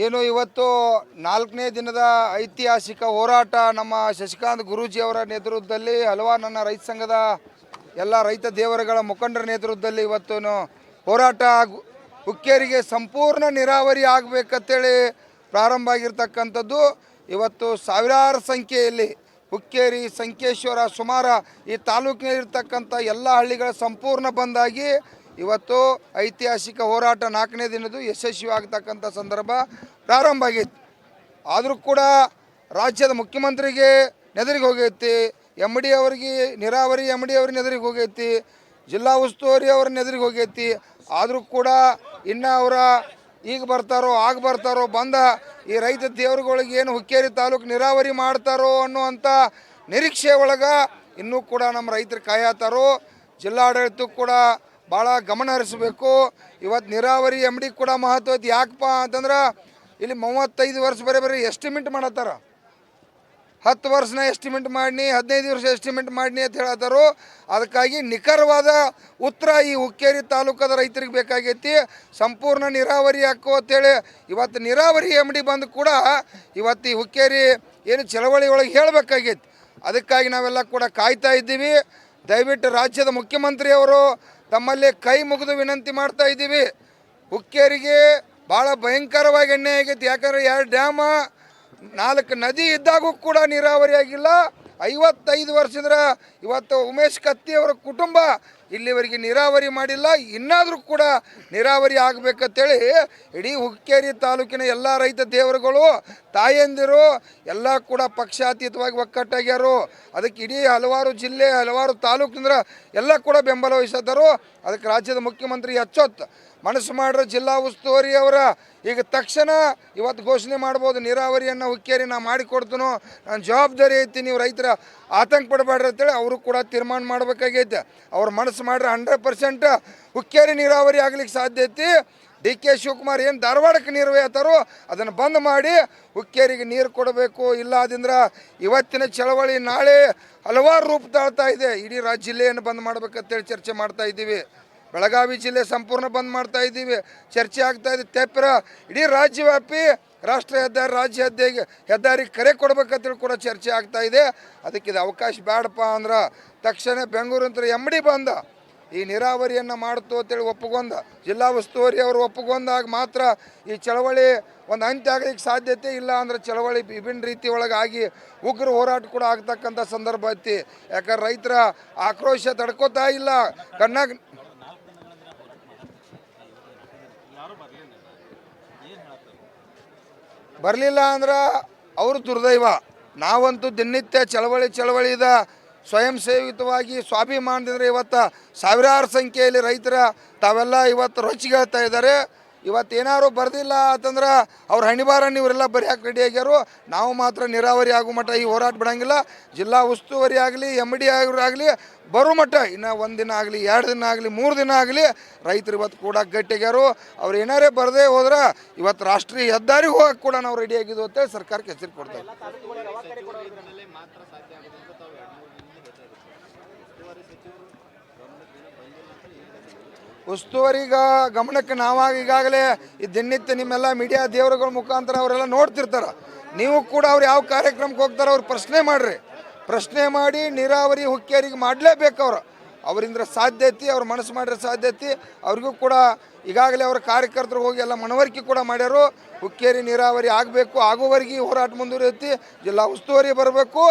ಏನು ಇವತ್ತು 4ನೇ ದಿನದ ಐತಿಹಾಸಿಕ ಹೋರಾಟ ನಮ್ಮ ಶಶಿಕಾಂತ್ ಗುರೂಜಿಯವರ ನೇತೃತ್ವದಲ್ಲಿ ಹಲವಾರು ನನ್ನ ರೈತ ಸಂಘದ ಎಲ್ಲ ರೈತ ದೇವರುಗಳ ಮುಖಂಡರ ನೇತೃತ್ವದಲ್ಲಿ ಇವತ್ತು ಹೋರಾಟ ಹುಕ್ಕೇರಿಗೆ ಸಂಪೂರ್ಣ ನೀರಾವರಿ ಆಗಬೇಕಂತೇಳಿ ಪ್ರಾರಂಭ ಆಗಿರ್ತಕ್ಕಂಥದ್ದು. ಇವತ್ತು ಸಾವಿರಾರು ಸಂಖ್ಯೆಯಲ್ಲಿ ಹುಕ್ಕೇರಿ, ಸಂಕೇಶ್ವರ, ಸುಮಾರು ಈ ತಾಲೂಕಿನಲ್ಲಿರ್ತಕ್ಕಂಥ ಎಲ್ಲ ಹಳ್ಳಿಗಳ ಸಂಪೂರ್ಣ ಬಂದಾಗಿ ಇವತ್ತು ಐತಿಹಾಸಿಕ ಹೋರಾಟ 4ನೇ ದಿನದ್ದು ಯಶಸ್ವಿ ಆಗ್ತಕ್ಕಂಥ ಸಂದರ್ಭ ಪ್ರಾರಂಭ ಆಗೈತಿ. ಆದರೂ ಕೂಡ ರಾಜ್ಯದ ಮುಖ್ಯಮಂತ್ರಿಗೆ ನೆದರಿಗೆ ಹೋಗೈತಿ, ಎಮ್ ಡಿ ಅವರಿಗೆ ನೀರಾವರಿ ಎಮ್ ಡಿ ಅವ್ರಿಗೆ ನೆದರಿಗೆ ಹೋಗೈತಿ, ಜಿಲ್ಲಾ ಉಸ್ತುವಾರಿ ಅವ್ರ ನೆದರಿಗೆ ಹೋಗೈತಿ. ಆದರೂ ಕೂಡ ಇನ್ನು ಅವರ ಈಗ ಬರ್ತಾರೋ ಬಂದ ಈ ರೈತ ದೇವರುಗಳಿಗೆ ಏನು ಹುಕ್ಕೇರಿ ತಾಲೂಕು ನೀರಾವರಿ ಮಾಡ್ತಾರೋ ಅನ್ನುವಂಥ ನಿರೀಕ್ಷೆ ಒಳಗೆ ಇನ್ನೂ ಕೂಡ ನಮ್ಮ ರೈತರು ಕಾಯತ್ತಾರೋ. ಜಿಲ್ಲಾಡಳಿತಕ್ಕೂ ಕೂಡ ಭಾಳ ಗಮನ ಹರಿಸಬೇಕು. ಇವತ್ತು ನೀರಾವರಿ ಎಮ್ ಡಿ ಕೂಡ ಮಹತ್ವ ಐತಿ. ಯಾಕಪ್ಪ ಅಂತಂದ್ರೆ ಇಲ್ಲಿ 35 ವರ್ಷ ಬರೀ ಎಸ್ಟಿಮೇಟ್ ಮಾಡತ್ತಾರ. 10 ವರ್ಷನ ಎಸ್ಟಿಮೇಟ್ ಮಾಡಿನಿ, 15 ವರ್ಷ ಎಸ್ಟಿಮೇಟ್ ಮಾಡಿನಿ ಅಂತ ಹೇಳತ್ತಾರೋ. ಅದಕ್ಕಾಗಿ ನಿಖರವಾದ ಉತ್ತರ ಈ ಹುಕ್ಕೇರಿ ತಾಲೂಕದ ರೈತರಿಗೆ ಬೇಕಾಗೈತಿ. ಸಂಪೂರ್ಣ ನೀರಾವರಿ ಹಾಕು ಅಂತೇಳಿ ಇವತ್ತು ನೀರಾವರಿ ಎಮ್ ಡಿ ಬಂದು ಕೂಡ ಇವತ್ತು ಈ ಹುಕ್ಕೇರಿ ಏನು ಚಳವಳಿ ಒಳಗೆ ಹೇಳಬೇಕಾಗೈತಿ. ಅದಕ್ಕಾಗಿ ನಾವೆಲ್ಲ ಕೂಡ ಕಾಯ್ತಾ ಇದ್ದೀವಿ. ದಯವಿಟ್ಟು ರಾಜ್ಯದ ಮುಖ್ಯಮಂತ್ರಿಯವರು ತಮ್ಮಲ್ಲಿ ಕೈ ಮುಗಿದು ವಿನಂತಿ ಮಾಡ್ತಾ ಇದ್ದೀವಿ. ಹುಕ್ಕೇರಿಗೆ ಭಾಳ ಭಯಂಕರವಾಗಿ ಎಣ್ಣೆ ಆಗೈತಿ. ಯಾಕಂದರೆ 2 ಡ್ಯಾಮ 4 ನದಿ ಇದ್ದಾಗೂ ಕೂಡ ನೀರಾವರಿ ಆಗಿಲ್ಲ. 55 ವರ್ಷದಿಂದ ಇವತ್ತು ಉಮೇಶ್ ಕತ್ತಿ ಅವರ ಕುಟುಂಬ ಇಲ್ಲಿವರೆಗೆ ನೀರಾವರಿ ಮಾಡಿಲ್ಲ. ಇನ್ನಾದರೂ ಕೂಡ ನೀರಾವರಿ ಆಗಬೇಕಂತೇಳಿ ಇಡೀ ಹುಕ್ಕೇರಿ ತಾಲೂಕಿನ ಎಲ್ಲ ರೈತ ದೇವರುಗಳು, ತಾಯಂದಿರು ಎಲ್ಲ ಕೂಡ ಪಕ್ಷಾತೀತವಾಗಿ ಒಕ್ಕಟ್ಟಾಗ್ಯಾರು. ಅದಕ್ಕೆ ಇಡೀ ಹಲವಾರು ಜಿಲ್ಲೆ, ಹಲವಾರು ತಾಲೂಕಿಂದ್ರ ಎಲ್ಲ ಕೂಡ ಬೆಂಬಲ ವಹಿಸತ್ತಾರು. ಅದಕ್ಕೆ ರಾಜ್ಯದ ಮುಖ್ಯಮಂತ್ರಿ ಎಚ್ಚೊತ್ತು ಮನಸ್ಸು ಮಾಡ್ರೆ ಜಿಲ್ಲಾ ಉಸ್ತುವಾರಿ ಅವರ ಈಗ ತಕ್ಷಣ ಇವತ್ತು ಘೋಷಣೆ ಮಾಡ್ಬೋದು, ನೀರಾವರಿಯನ್ನು ಹುಕ್ಕೇರಿ ನಾ ಮಾಡಿಕೊಡ್ತೀನೋ, ನನ್ನ ಜವಾಬ್ದಾರಿ ಐತಿ, ನೀವು ರೈತರ ಆತಂಕ ಪಡಬೇಡ್ರಿ ಅಂತೇಳಿ ಅವರು ಕೂಡ ತೀರ್ಮಾನ ಮಾಡಬೇಕಾಗೈತೆ. ಅವ್ರು ಮನಸ್ಸು ಮಾಡ್ರೆ 100% ಹುಕ್ಕೇರಿ ನೀರಾವರಿ ಆಗ್ಲಿಕ್ಕೆ ಸಾಧ್ಯ ಐತಿ. ಡಿ ಕೆ ಶಿವಕುಮಾರ್ ಏನು ಧಾರವಾಡಕ್ಕೆ ನೀರು ಒಯ್ಯತ್ತಾರೋ ಅದನ್ನು ಬಂದ್ ಮಾಡಿ ಹುಕ್ಕೇರಿಗೆ ನೀರು ಕೊಡಬೇಕು. ಇಲ್ಲಾದಿಂದ್ರೆ ಇವತ್ತಿನ ಚಳವಳಿ ನಾಳೆ ಹಲವಾರು ರೂಪ ತಾಳ್ತಾ ಇದೆ. ಇಡೀ ಜಿಲ್ಲೆಯನ್ನು ಬಂದ್ ಮಾಡ್ಬೇಕಂತೇಳಿ ಚರ್ಚೆ ಮಾಡ್ತಾ ಇದ್ದೀವಿ. ಬೆಳಗಾವಿ ಜಿಲ್ಲೆ ಸಂಪೂರ್ಣ ಬಂದ್ ಮಾಡ್ತಾ ಇದ್ದೀವಿ, ಚರ್ಚೆ ಆಗ್ತಾ ಇದೆ. ತೆಪ್ಪರ ಇಡೀ ರಾಜ್ಯವ್ಯಾಪಿ ರಾಷ್ಟ್ರ ಹೆದ್ದಾರಿ, ರಾಜ್ಯ ಹೆದ್ದಾರಿ ಕರೆ ಕೊಡ್ಬೇಕಂತೇಳಿ ಕೂಡ ಚರ್ಚೆ ಆಗ್ತಾ ಇದೆ. ಅದಕ್ಕೆ ಇದು ಅವಕಾಶ ಬೇಡಪ್ಪ ಅಂದ್ರೆ ತಕ್ಷಣ ಬೆಂಗಳೂರು ಅಂತ ಎಮ್ ಡಿ ಬಂದ ಈ ನೀರಾವರಿಯನ್ನು ಮಾಡ್ತು ಅಂತೇಳಿ ಒಪ್ಪುಗೊಂದ, ಜಿಲ್ಲಾ ಉಸ್ತುವಾರಿ ಅವರು ಒಪ್ಪುಗೊಂದಾಗ ಮಾತ್ರ ಈ ಚಳವಳಿ ಒಂದು ಅಂತ್ಯ ಆಗಲಿಕ್ಕೆ ಸಾಧ್ಯತೆ ಇಲ್ಲ. ಅಂದ್ರೆ ಚಳವಳಿ ವಿಭಿನ್ನ ರೀತಿ ಒಳಗಾಗಿ ಉಗ್ರ ಹೋರಾಟ ಕೂಡ ಆಗ್ತಕ್ಕಂಥ ಸಂದರ್ಭ ಐತಿ. ಯಾಕಂದ್ರೆ ರೈತರ ಆಕ್ರೋಶ ತಡ್ಕೋತಾ ಇಲ್ಲ. ಕಣ್ಣಾಗ ಬರಲಿಲ್ಲ ಅಂದ್ರೆ ಅವರು ದುರ್ದೈವ. ನಾವಂತೂ ದಿನನಿತ್ಯ ಚಳವಳಿದ ಸ್ವಯಂ ಸೇವಿತವಾಗಿ ಸ್ವಾಭಿಮಾನದಿಂದ ಇವತ್ತು ಸಾವಿರಾರು ಸಂಖ್ಯೆಯಲ್ಲಿ ರೈತರ ತಾವೆಲ್ಲ ಇವತ್ತು ರೊಚ್ಚಿಗೆಳ್ತಾ ಇದ್ದಾರೆ. ಇವತ್ತು ಏನಾದ್ರು ಬರ್ದಿಲ್ಲ ಅಂತಂದ್ರೆ ಅವ್ರ ಹಣಿಬಾರನ್ನು ಇವರೆಲ್ಲ ಬರೆಯಕ್ಕೆ ರೆಡಿ ಆಗ್ಯಾರು. ನಾವು ಮಾತ್ರ ನೀರಾವರಿ ಆಗೋ ಮಟ್ಟ ಈ ಹೋರಾಟ ಬಿಡೋಂಗಿಲ್ಲ. ಜಿಲ್ಲಾ ಉಸ್ತುವಾರಿ ಆಗಲಿ, ಎಮ್ ಡಿ ಆಗಲಿ ಬರೋ ಮಟ್ಟ ಇನ್ನು 1 ದಿನ ಆಗಲಿ, 2 ದಿನ ಆಗಲಿ, 3 ದಿನ ಆಗಲಿ ರೈತರು ಇವತ್ತು ಕೂಡ ಗಟ್ಟಿಗ್ಯಾರು. ಅವ್ರು ಏನಾರೇ ಬರದೇ ಹೋದ್ರೆ ಇವತ್ತು ರಾಷ್ಟ್ರೀಯ ಹೆದ್ದಾರಿಗೆ ಹೋಗಕ್ಕೆ ಕೂಡ ನಾವು ರೆಡಿ ಆಗಿದ್ವು ಅಂತೇಳಿ ಸರ್ಕಾರಕ್ಕೆ ಎಚ್ಚರಿಕೆ ಕೊಡ್ತೇವೆ. ಉಸ್ತುವಾರಿಗ ಗಮನಕ್ಕೆ ನಾವಾಗ ಈಗಾಗಲೇ ಈ ದಿನನಿತ್ಯ ನಿಮ್ಮೆಲ್ಲ ಮೀಡಿಯಾ ದೇವರುಗಳ ಮುಖಾಂತರ ಅವರೆಲ್ಲ ನೋಡ್ತಿರ್ತಾರೆ. ನೀವು ಕೂಡ ಅವ್ರು ಯಾವ ಕಾರ್ಯಕ್ರಮಕ್ಕೆ ಹೋಗ್ತಾರೆ ಅವ್ರು ಪ್ರಶ್ನೆ ಮಾಡಿ ನೀರಾವರಿ ಹುಕ್ಕೇರಿಗೆ ಮಾಡಲೇಬೇಕು. ಅವರಿಂದ ಸಾಧ್ಯತೆ, ಅವ್ರ ಮನಸ್ಸು ಮಾಡಿರೋ ಸಾಧ್ಯತೆ ಅವ್ರಿಗೂ ಕೂಡ ಈಗಾಗಲೇ ಅವರ ಕಾರ್ಯಕರ್ತರು ಹೋಗಿ ಎಲ್ಲ ಮನವರಿಕೆ ಕೂಡ ಮಾಡ್ಯಾರು. ಹುಕ್ಕೇರಿ ನೀರಾವರಿ ಆಗಬೇಕು, ಆಗುವವರೆಗೆ ಹೋರಾಟ ಮುಂದುವರಿಯುತ್ತೆ. ಜಿಲ್ಲಾ ಉಸ್ತುವಾರಿ ಬರಬೇಕು.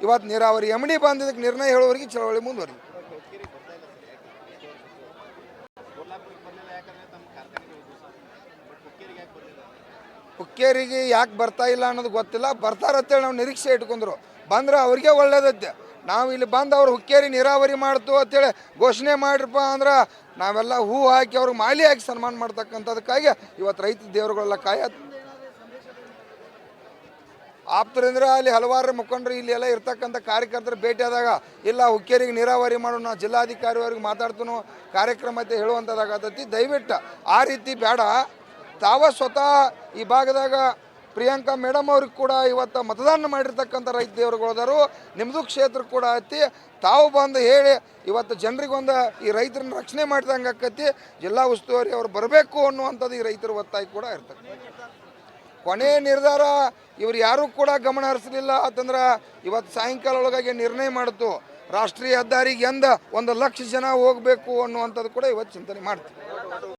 ಇವತ್ತು ನೀರಾವರಿ ಎಮ್ ಡಿ ಬಂದಿದ್ದಕ್ಕೆ ನಿರ್ಣಯ ಹೇಳುವವರೆಗೆ ಚಳವಳಿ ಮುಂದುವರಿ. ಹುಕ್ಕೇರಿಗೆ ಯಾಕೆ ಬರ್ತಾ ಇಲ್ಲ ಅನ್ನೋದು ಗೊತ್ತಿಲ್ಲ. ಬರ್ತಾರಂತೇಳಿ ನಾವು ನಿರೀಕ್ಷೆ ಇಟ್ಕೊಂಡ್ರು. ಬಂದ್ರೆ ಅವ್ರಿಗೆ ಒಳ್ಳೇದೈತೆ. ನಾವು ಇಲ್ಲಿ ಬಂದು ಅವ್ರು ಹುಕ್ಕೇರಿ ನೀರಾವರಿ ಮಾಡ್ತು ಅಂತೇಳಿ ಘೋಷಣೆ ಮಾಡಿರಪ್ಪ ಅಂದ್ರೆ ನಾವೆಲ್ಲ ಹೂ ಹಾಕಿ ಅವ್ರಿಗೆ ಮಾಲಿ ಹಾಕಿ ಸನ್ಮಾನ ಮಾಡ್ತಕ್ಕಂಥದಕ್ಕಾಗಿ ಇವತ್ತು ರೈತ ದೇವರುಗಳೆಲ್ಲ ಆಪ್ತರಿಂದ ಅಲ್ಲಿ ಹಲವಾರು ಮುಖಂಡರು ಇಲ್ಲಿ ಎಲ್ಲ ಇರ್ತಕ್ಕಂಥ ಕಾರ್ಯಕರ್ತರು ಭೇಟಿಯಾದಾಗ ಇಲ್ಲ ಹುಕ್ಕೇರಿಗೆ ನೀರಾವರಿ ಮಾಡೋಣ, ಜಿಲ್ಲಾಧಿಕಾರಿಯವ್ರಿಗೆ ಮಾತಾಡ್ತೀನೋ ಕಾರ್ಯಕ್ರಮ ಅಂತ ಹೇಳುವಂಥದ್ದಾಗತ್ತೈತಿ. ದಯವಿಟ್ಟು ಆ ರೀತಿ ಬೇಡ. ತಾವ ಸ್ವತಃ ಈ ಭಾಗದಾಗ ಪ್ರಿಯಾಂಕಾ ಮೇಡಮ್ ಅವ್ರಿಗೆ ಕೂಡ ಇವತ್ತು ಮತದಾನ ಮಾಡಿರ್ತಕ್ಕಂಥ ರೈತ ದೇವರುಗಳದಾರು. ನಿಮ್ಮದು ಕ್ಷೇತ್ರ ಕೂಡ ಐತಿ. ತಾವು ಬಂದು ಹೇಳಿ ಇವತ್ತು ಜನರಿಗೊಂದು ಈ ರೈತರನ್ನ ರಕ್ಷಣೆ ಮಾಡಿದಂಗೆ ಆಕತಿ. ಜಿಲ್ಲಾ ಉಸ್ತುವಾರಿ ಅವ್ರು ಬರಬೇಕು ಅನ್ನುವಂಥದ್ದು ಈ ರೈತರ ಒತ್ತಾಯ ಕೂಡ ಇರ್ತದೆ. ಕೊನೆ ನಿರ್ಧಾರ ಇವರು ಯಾರೂ ಕೂಡ ಗಮನ ಹರಿಸಲಿಲ್ಲ ಅಂತಂದ್ರೆ ಇವತ್ತು ಸಾಯಂಕಾಲ ಒಳಗಾಗಿ ನಿರ್ಣಯ ಮಾಡಿತು ರಾಷ್ಟ್ರೀಯ ಹೆದ್ದಾರಿಗೆ 1 ಲಕ್ಷ ಜನ ಹೋಗಬೇಕು ಅನ್ನುವಂಥದ್ದು ಕೂಡ ಇವತ್ತು ಚಿಂತನೆ ಮಾಡ್ತೀವಿ.